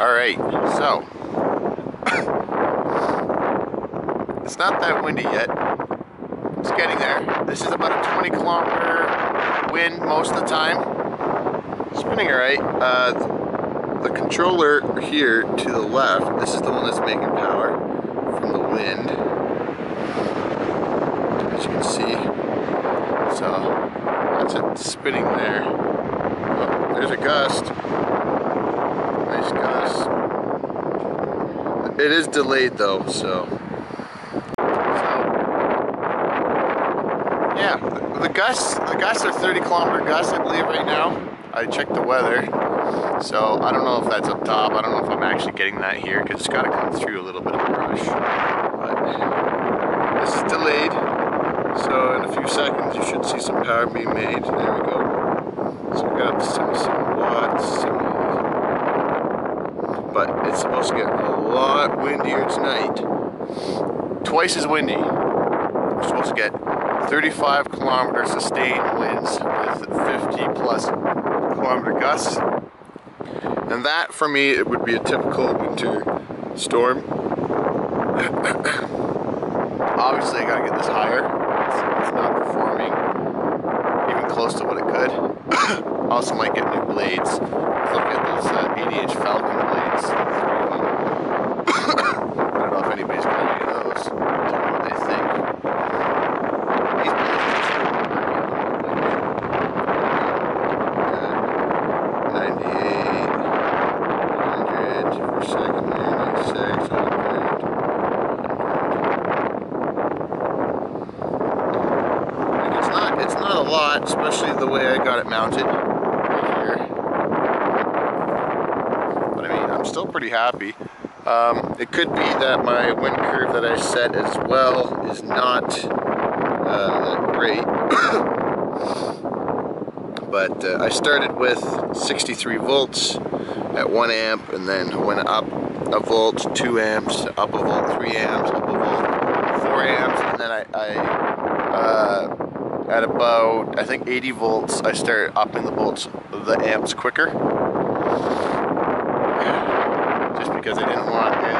Alright, so it's not that windy yet. It's getting there. This is about a 20-kilometer wind most of the time. Spinning alright. The controller here to the left, this is the one that's making power from the wind, as you can see. So that's it spinning there. Oh, there's a gust. Nice gust. It is delayed though, so yeah, the gusts are 30-kilometer gusts, I believe, right now. I checked the weather, so I don't know if that's up top. I don't know if I'm actually getting that here because it's got to come through a little bit of brush. But this is delayed, so in a few seconds you should see some power being made. There we go. So we got up to 77 watts. But it's supposed to get a lot windier tonight. Twice as windy. We're supposed to get 35-kilometer sustained winds with 50-plus-kilometer gusts. And that, for me, it would be a typical winter storm. Obviously, I gotta get this higher. It's not performing even close to what it could. Also might get new blades. Look at those 80-inch Falcon blades. 3 of them. I don't know if anybody's got any of those. Tell me what they think. These blades are just good. 98, 100 per second, 96, 100. Like it's not a lot, especially the way I got it mounted. I'm still pretty happy. It could be that my wind curve that I set as well is not that great. But I started with 63 volts at 1 amp and then went up a volt, 2 amps, up a volt, 3 amps, up a volt, 4 amps, and then I at about, I think 80 volts, I started upping the amps quicker. Because I didn't want any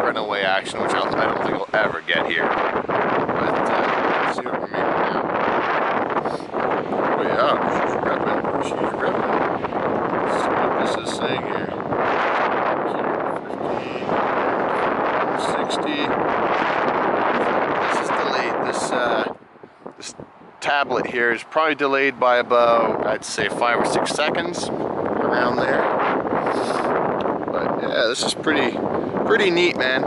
runaway action, which I don't think I'll ever get here. But let's see what we're making now. Oh yeah, she's ripping. She's ripping. Let's see what this is saying here. 15, 60. This is delayed. This tablet here is probably delayed by about, I'd say, 5 or 6 seconds, around there. Yeah, this is pretty neat, man.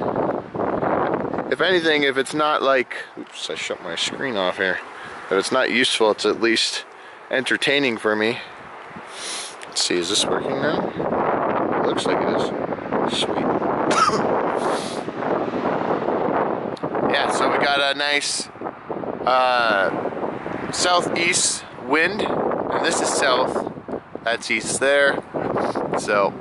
If anything, if it's not like, oops, I shut my screen off here. If it's not useful, it's at least entertaining for me. Let's see, is this working now? Looks like it is. Sweet. Yeah, so we got a nice southeast wind, and this is south. That's east there. So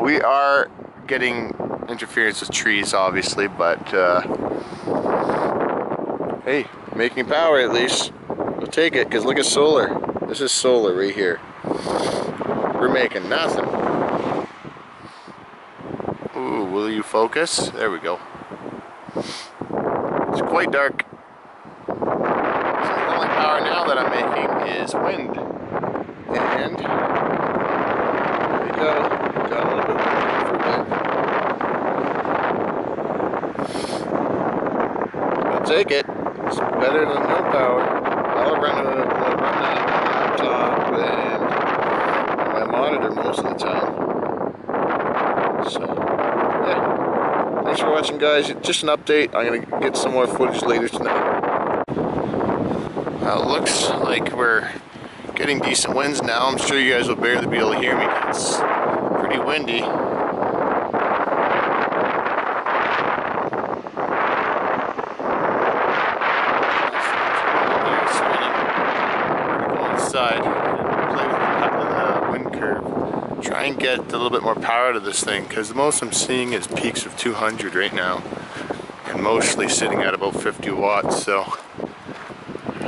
we are getting interference with trees, obviously, but hey, making power at least. We'll take it, because look at solar. This is solar right here. We're making nothing. Ooh, will you focus? There we go. It's quite dark. So the only power now that I'm making is wind. And there we go. Got a little bit more for wind. I'll take it. It's better than no power. I'll run a laptop and my monitor most of the time. So, yeah. Thanks for watching, guys. Just an update. I'm going to get some more footage later tonight. It looks like we're getting decent winds now. I'm sure you guys will barely be able to hear me because it's pretty windy. Inside and play with the wind curve. Try and get a little bit more power to this thing, because the most I'm seeing is peaks of 200 right now, and mostly sitting at about 50 watts. So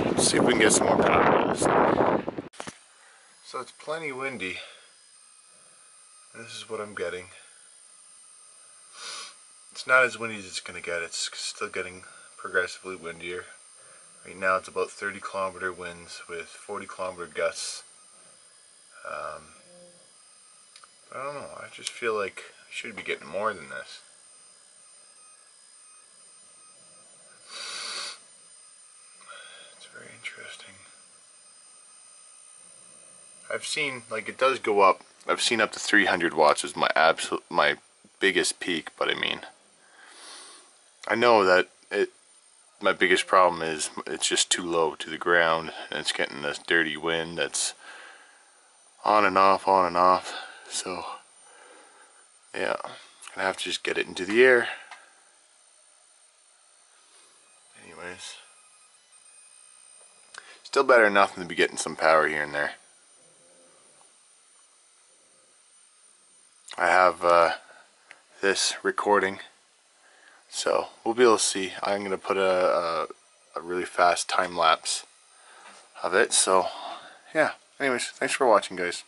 let's see if we can get some more power out of this thing. So it's plenty windy. This is what I'm getting. It's not as windy as it's going to get. It's still getting progressively windier. Right now it's about 30-kilometer winds with 40-kilometer gusts. I don't know, I just feel like I should be getting more than this. It's very interesting. I've seen, like, it does go up. I've seen up to 300 watts is my biggest peak, but I mean, I know that my biggest problem is it's just too low to the ground, and it's getting this dirty wind that's on and off, on and off. So yeah, gonna have to just get it into the air. Anyways, still better than nothing to be getting some power here and there. I have this recording, so we'll be able to see. I'm gonna put a really fast time lapse of it. So yeah, anyways, thanks for watching, guys.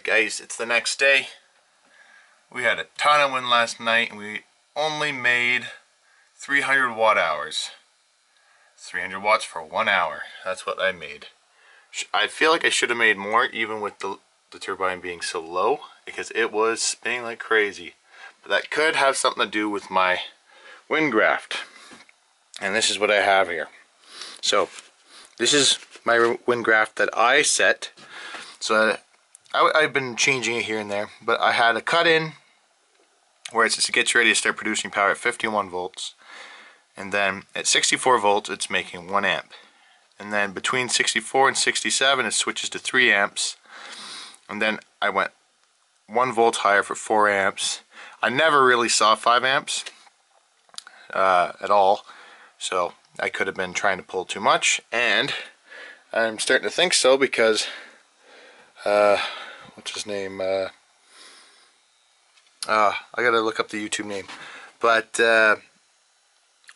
Guys, it's the next day. We had a ton of wind last night and we only made 300 watt hours. 300 watts for 1 hour. That's what I made. I feel like I should have made more even with the turbine being so low because it was spinning like crazy. But that could have something to do with my wind graft. And this is what I have here. So this is my wind graph that I set. So I've been changing it here and there, but I had a cut in where it gets ready to start producing power at 51 volts. And then at 64 volts, it's making 1 amp. And then between 64 and 67, it switches to 3 amps. And then I went 1 volt higher for 4 amps. I never really saw 5 amps at all. So I could have been trying to pull too much. And I'm starting to think so because, what's his name? I gotta look up the YouTube name. But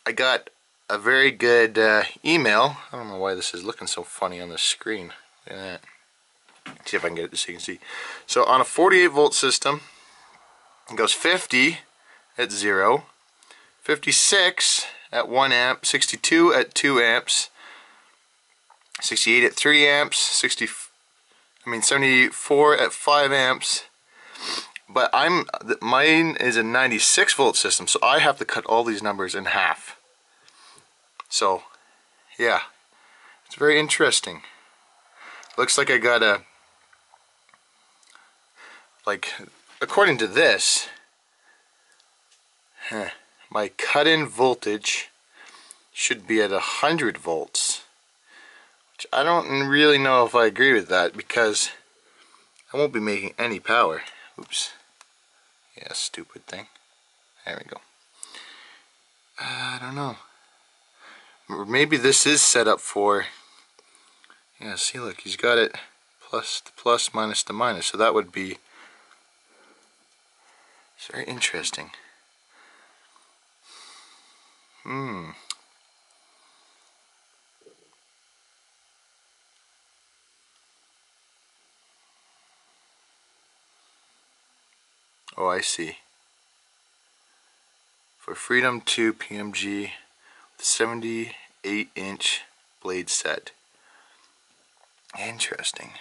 I got a very good email. I don't know why this is looking so funny on the screen. Look at that. See if I can get it so you can see. So on a 48 volt system, it goes 50 at 0, 56 at 1 amp, 62 at 2 amps, 68 at 3 amps, 74 at 5 amps. But mine is a 96 volt system, so I have to cut all these numbers in half. So, yeah, it's very interesting. Looks like I got a, like, according to this, my cut-in voltage should be at 100 volts. Which I don't really know if I agree with that, because I won't be making any power. Oops. Yeah, stupid thing. There we go. I don't know. Or maybe this is set up for, yeah, see, look, he's got it plus the plus minus the minus, so that would be, it's very interesting. Oh, I see. For Freedom 2 PMG, 78-inch blade set. Interesting.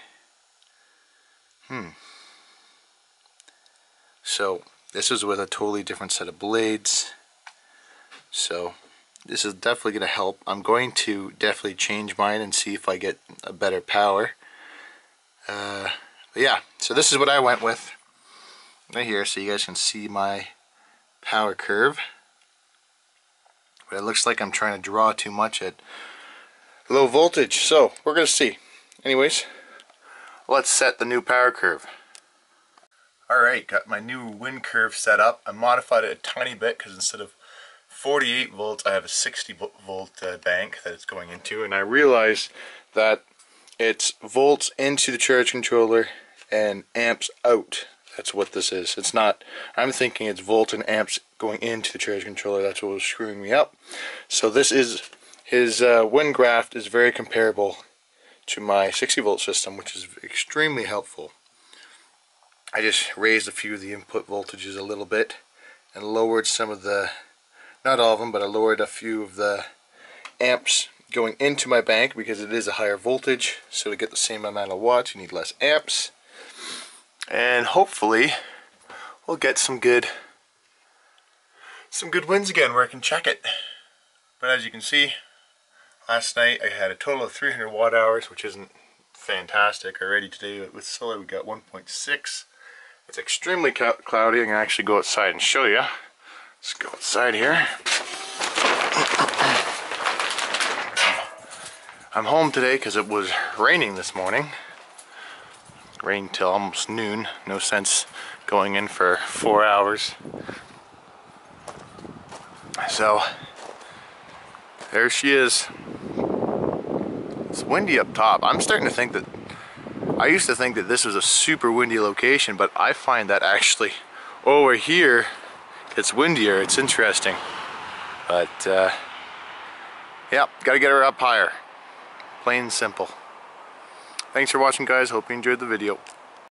So this is with a totally different set of blades. So this is definitely going to help. I'm going to definitely change mine and see if I get a better power. But yeah, so this is what I went with right here, so you guys can see my power curve. But it looks like I'm trying to draw too much at low voltage, so we're going to see. Anyways, let's set the new power curve. Alright, got my new wind curve set up. I modified it a tiny bit because instead of 48 volts I have a 60 volt bank that it's going into, and I realized that it's volts into the charge controller and amps out. That's what this is. It's not, I'm thinking it's volt and amps going into the charge controller. That's what was screwing me up. So this is, his wind graph is very comparable to my 60 volt system, which is extremely helpful. I just raised a few of the input voltages a little bit and lowered some of the, not all of them, but I lowered a few of the amps going into my bank because it is a higher voltage. So to get the same amount of watts, you need less amps. And hopefully we'll get some good wins again where I can check it. But as you can see, last night I had a total of 300 watt hours, which isn't fantastic. Already today with solar we got 1.6. It's extremely cloudy. I'm gonna actually go outside and show you. Let's go outside here. I'm home today because it was raining this morning. Rained till almost noon. No sense going in for 4 hours. So there she is. It's windy up top. I'm starting to think that, I used to think that this was a super windy location, but I find that actually over here it's windier. It's interesting. But yeah, gotta get her up higher. Plain and simple. Thanks for watching, guys. Hope you enjoyed the video.